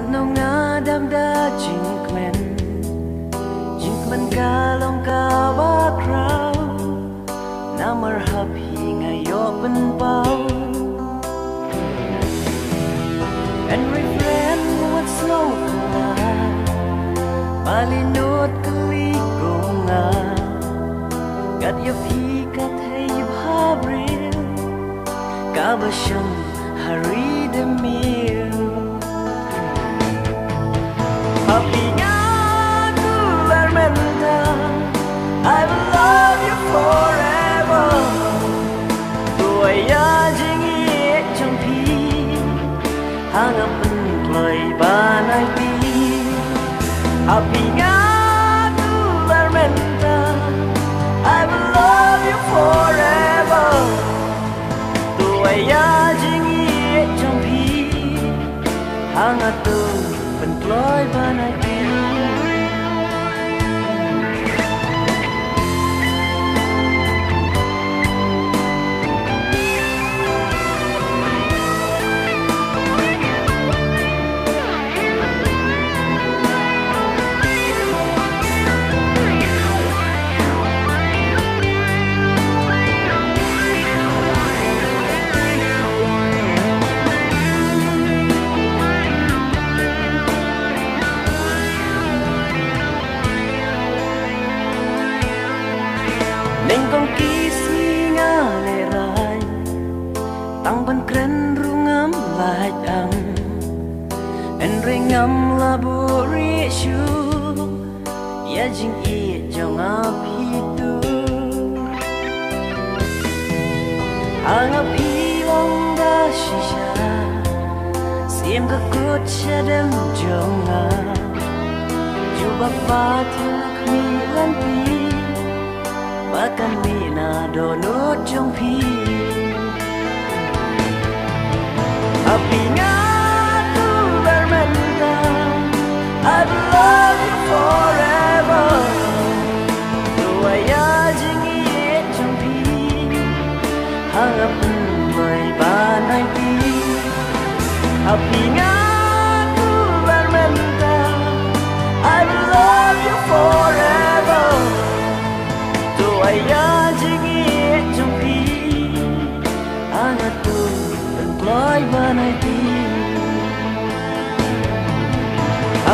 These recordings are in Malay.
nong na dam da jinkmen kalong kawa kraw na marhab hingayo penpau and refrain what slow kala balinot kaligonga gat yo phi kat hey habril kabasham hari demir Papinya tu lermenta I will love you forever Tuaya jingi trong pi Hangap penploi banai pi Papinya tu lermenta I will love you forever Tuaya jingi trong pi Hangap tu penploi banai pi Nengkong kisi ngale rai Tang ban kren rungam lai ang En ringam labu rishu Ya jing i jong apitu Angap hilong da shisha Sim ka kut shadam jonga Jubak batak mi lanti Bahkan mina donut jong pi Apinya tu bermenta I will love you forever Tuaya jingi jong pi Hangap penploi banai pi Apinya tu bermenta I will love you forever Tuaya jingi trong pi Angat tu penploi banai pi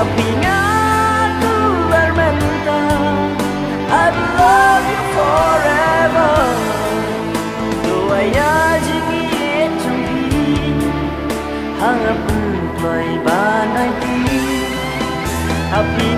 Apinya tu bermenta I will love you forever Tuaya jingi trong pi Angat penploi banai pi Apinya